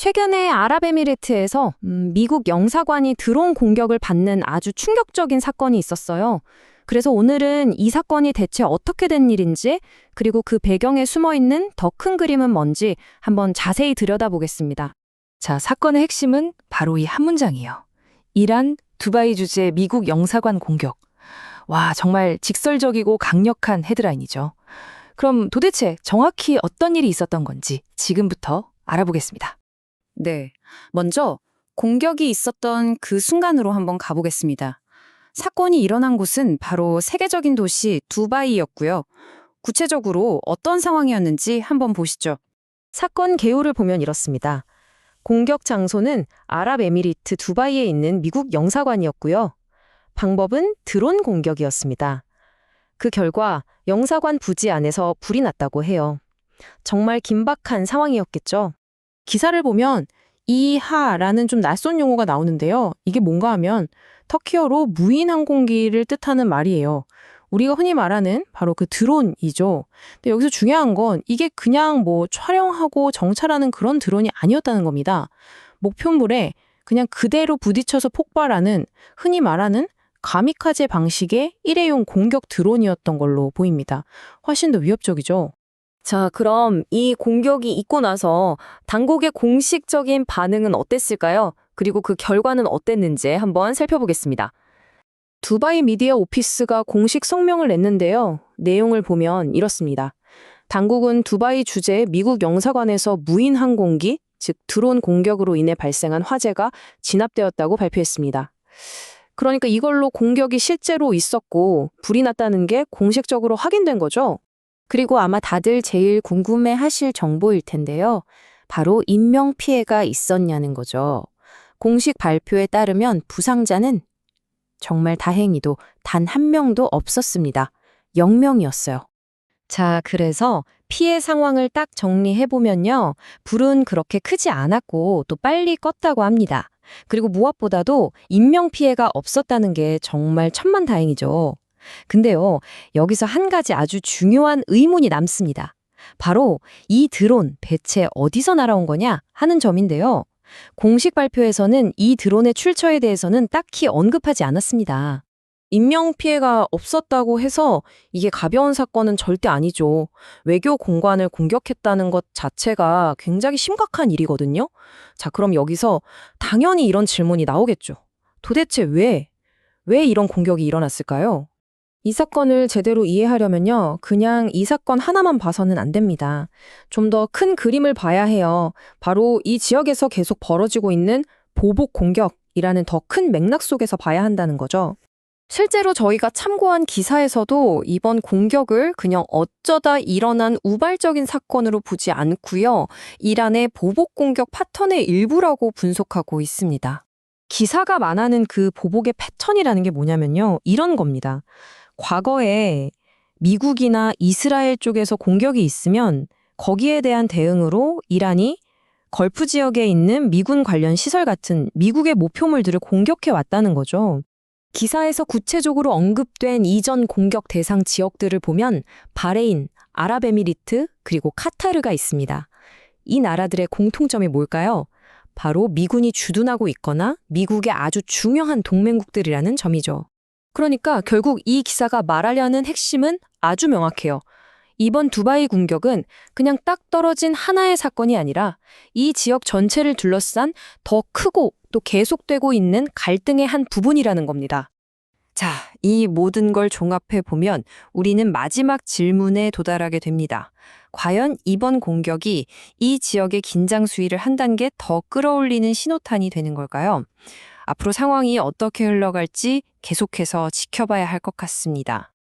최근에 아랍에미리트에서 미국 영사관이 드론 공격을 받는 아주 충격적인 사건이 있었어요. 그래서 오늘은 이 사건이 대체 어떻게 된 일인지, 그리고 그 배경에 숨어 있는 더 큰 그림은 뭔지 한번 자세히 들여다보겠습니다. 자, 사건의 핵심은 바로 이 한 문장이에요. 이란, 두바이 주재 미국 영사관 공격. 와, 정말 직설적이고 강력한 헤드라인이죠. 그럼 도대체 정확히 어떤 일이 있었던 건지 지금부터 알아보겠습니다. 네. 먼저 공격이 있었던 그 순간으로 한번 가보겠습니다. 사건이 일어난 곳은 바로 세계적인 도시 두바이였고요. 구체적으로 어떤 상황이었는지 한번 보시죠. 사건 개요를 보면 이렇습니다. 공격 장소는 아랍에미리트 두바이에 있는 미국 영사관이었고요. 방법은 드론 공격이었습니다. 그 결과 영사관 부지 안에서 불이 났다고 해요. 정말 긴박한 상황이었겠죠. 기사를 보면 이하라는 좀 낯선 용어가 나오는데요. 이게 뭔가 하면 터키어로 무인 항공기를 뜻하는 말이에요. 우리가 흔히 말하는 바로 그 드론이죠. 근데 여기서 중요한 건 이게 그냥 뭐 촬영하고 정찰하는 그런 드론이 아니었다는 겁니다. 목표물에 그냥 그대로 부딪혀서 폭발하는 흔히 말하는 가미카제 방식의 일회용 공격 드론이었던 걸로 보입니다. 훨씬 더 위협적이죠. 자, 그럼 이 공격이 있고 나서 당국의 공식적인 반응은 어땠을까요? 그리고 그 결과는 어땠는지 한번 살펴보겠습니다. 두바이 미디어 오피스가 공식 성명을 냈는데요. 내용을 보면 이렇습니다. 당국은 두바이 주재 미국 영사관에서 무인 항공기, 즉 드론 공격으로 인해 발생한 화재가 진압되었다고 발표했습니다. 그러니까 이걸로 공격이 실제로 있었고 불이 났다는 게 공식적으로 확인된 거죠. 그리고 아마 다들 제일 궁금해하실 정보일 텐데요. 바로 인명피해가 있었냐는 거죠. 공식 발표에 따르면 부상자는 정말 다행히도 단 한 명도 없었습니다. 0명이었어요. 자, 그래서 피해 상황을 딱 정리해보면요. 불은 그렇게 크지 않았고 또 빨리 껐다고 합니다. 그리고 무엇보다도 인명피해가 없었다는 게 정말 천만다행이죠. 근데요, 여기서 한 가지 아주 중요한 의문이 남습니다. 바로 이 드론 대체 어디서 날아온 거냐 하는 점인데요. 공식 발표에서는 이 드론의 출처에 대해서는 딱히 언급하지 않았습니다. 인명피해가 없었다고 해서 이게 가벼운 사건은 절대 아니죠. 외교 공관을 공격했다는 것 자체가 굉장히 심각한 일이거든요. 자, 그럼 여기서 당연히 이런 질문이 나오겠죠. 도대체 왜 이런 공격이 일어났을까요? 이 사건을 제대로 이해하려면요. 그냥 이 사건 하나만 봐서는 안 됩니다. 좀 더 큰 그림을 봐야 해요. 바로 이 지역에서 계속 벌어지고 있는 보복 공격이라는 더 큰 맥락 속에서 봐야 한다는 거죠. 실제로 저희가 참고한 기사에서도 이번 공격을 그냥 어쩌다 일어난 우발적인 사건으로 보지 않고요. 이란의 보복 공격 패턴의 일부라고 분석하고 있습니다. 기사가 말하는 그 보복의 패턴이라는 게 뭐냐면요. 이런 겁니다. 과거에 미국이나 이스라엘 쪽에서 공격이 있으면 거기에 대한 대응으로 이란이 걸프 지역에 있는 미군 관련 시설 같은 미국의 목표물들을 공격해 왔다는 거죠. 기사에서 구체적으로 언급된 이전 공격 대상 지역들을 보면 바레인, 아랍에미리트, 그리고 카타르가 있습니다. 이 나라들의 공통점이 뭘까요? 바로 미군이 주둔하고 있거나 미국의 아주 중요한 동맹국들이라는 점이죠. 그러니까 결국 이 기사가 말하려는 핵심은 아주 명확해요. 이번 두바이 공격은 그냥 딱 떨어진 하나의 사건이 아니라 이 지역 전체를 둘러싼 더 크고 또 계속되고 있는 갈등의 한 부분이라는 겁니다. 자, 이 모든 걸 종합해보면 우리는 마지막 질문에 도달하게 됩니다. 과연 이번 공격이 이 지역의 긴장 수위를 한 단계 더 끌어올리는 신호탄이 되는 걸까요? 앞으로 상황이 어떻게 흘러갈지 계속해서 지켜봐야 할 것 같습니다.